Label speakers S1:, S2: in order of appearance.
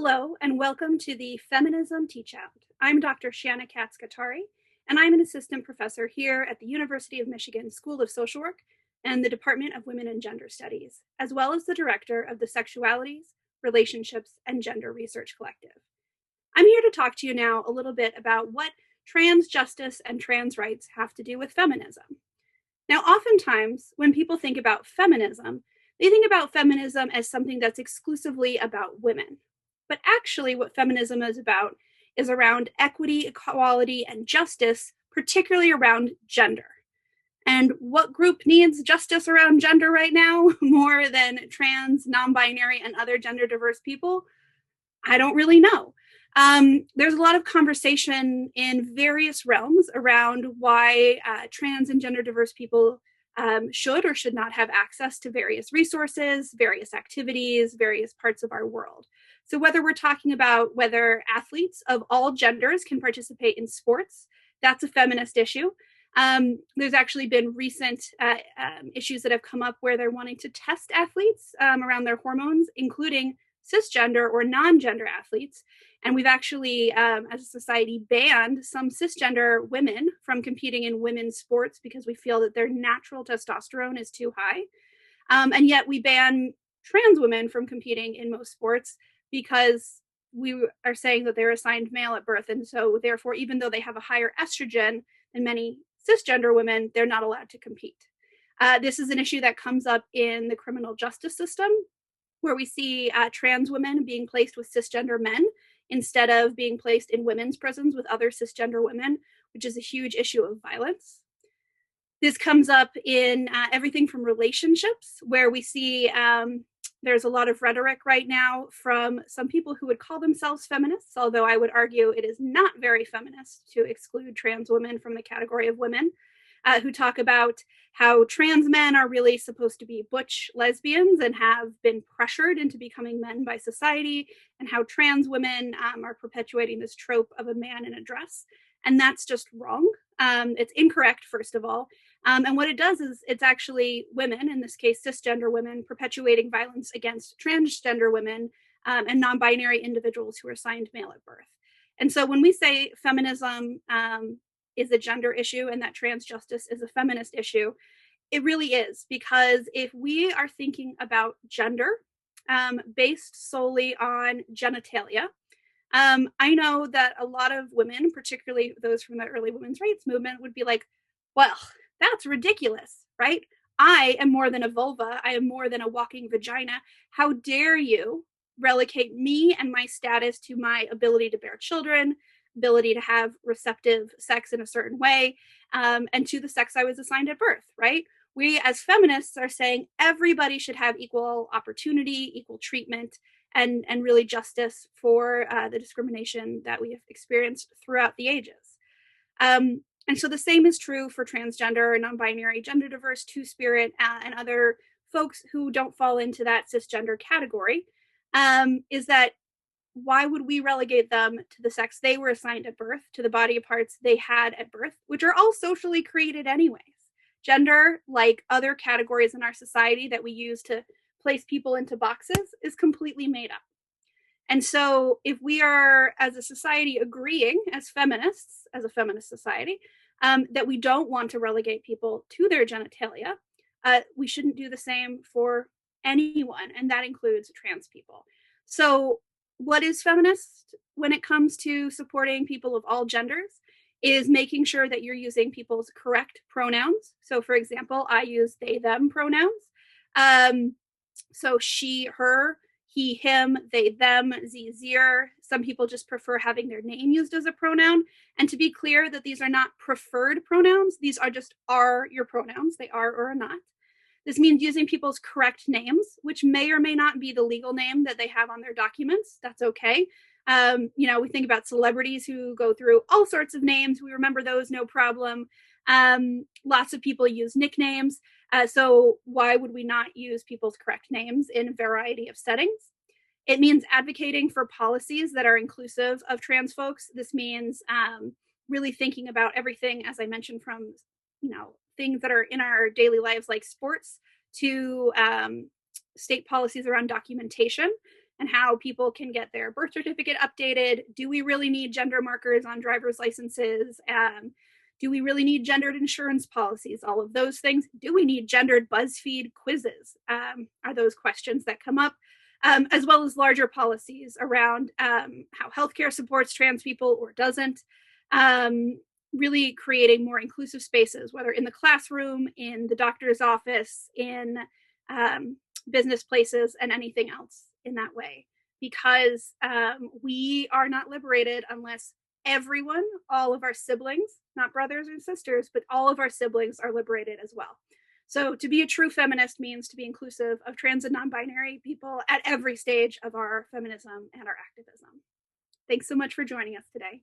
S1: Hello, and welcome to the Feminism Teach Out. I'm Dr. Shanna Katz Kattari, and I'm an assistant professor here at the University of Michigan School of Social Work and the Department of Women and Gender Studies, as well as the director of the Sexualities, Relationships, and Gender Research Collective. I'm here to talk to you now a little bit about what trans justice and trans rights have to do with feminism. Now, oftentimes, when people think about feminism, they think about feminism as something that's exclusively about women. But actually, what feminism is about is around equity, equality, and justice, particularly around gender. And what group needs justice around gender right now more than trans, non-binary, and other gender diverse people? I don't really know. There's a lot of conversation in various realms around why trans and gender diverse people should or should not have access to various resources, various activities, various parts of our world. So whether we're talking about whether athletes of all genders can participate in sports, that's a feminist issue. There's actually been recent issues that have come up where they're wanting to test athletes around their hormones, including cisgender or non-gender athletes. And we've actually, as a society, banned some cisgender women from competing in women's sports because we feel that their natural testosterone is too high. And yet we ban trans women from competing in most sports because we are saying that they're assigned male at birth. And so therefore, even though they have a higher estrogen than many cisgender women, they're not allowed to compete. This is an issue that comes up in the criminal justice system, where we see trans women being placed with cisgender men instead of being placed in women's prisons with other cisgender women, which is a huge issue of violence. This comes up in everything from relationships, where we see there's a lot of rhetoric right now from some people who would call themselves feminists, although I would argue it is not very feminist to exclude trans women from the category of women, who talk about how trans men are really supposed to be butch lesbians and have been pressured into becoming men by society, and how trans women are perpetuating this trope of a man in a dress. And that's just wrong. It's incorrect, first of all. And what it does is it's actually women, in this case, cisgender women, perpetuating violence against transgender women and non-binary individuals who are assigned male at birth. And so when we say feminism is a gender issue and that trans justice is a feminist issue, it really is, because if we are thinking about gender based solely on genitalia, I know that a lot of women, particularly those from the early women's rights movement, would be like, well, that's ridiculous, right? I am more than a vulva. I am more than a walking vagina. How dare you relegate me and my status to my ability to bear children, ability to have receptive sex in a certain way, and to the sex I was assigned at birth, right? We as feminists are saying everybody should have equal opportunity, equal treatment, and really justice for the discrimination that we have experienced throughout the ages. And so the same is true for transgender, non-binary, gender diverse, two-spirit, and other folks who don't fall into that cisgender category, is that why would we relegate them to the sex they were assigned at birth, to the body parts they had at birth, which are all socially created anyways? Gender, like other categories in our society that we use to place people into boxes, is completely made up. And so if we are, as a society, agreeing as feminists, as a feminist society, that we don't want to relegate people to their genitalia, we shouldn't do the same for anyone, and that includes trans people. So what is feminist when it comes to supporting people of all genders is making sure that you're using people's correct pronouns. So for example, I use they, them pronouns. So she, her, he, him, they, them, sie, zir. Some people just prefer having their name used as a pronoun. And to be clear that these are not preferred pronouns, these are just are your pronouns. They are or are not. This means using people's correct names, which may or may not be the legal name that they have on their documents. That's okay. We think about celebrities who go through all sorts of names. We remember those, no problem. Lots of people use nicknames. So why would we not use people's correct names in a variety of settings? It means advocating for policies that are inclusive of trans folks. This means really thinking about everything, as I mentioned, from things that are in our daily lives like sports to state policies around documentation and how people can get their birth certificate updated. Do we really need gender markers on driver's licenses? Do we really need gendered insurance policies? All of those things. Do we need gendered BuzzFeed quizzes? Are those questions that come up, as well as larger policies around how healthcare supports trans people or doesn't. Really creating more inclusive spaces, whether in the classroom, in the doctor's office, in business places, and anything else in that way. Because we are not liberated unless everyone, all of our siblings, not brothers or sisters, but all of our siblings are liberated as well. So to be a true feminist means to be inclusive of trans and non-binary people at every stage of our feminism and our activism. Thanks so much for joining us today.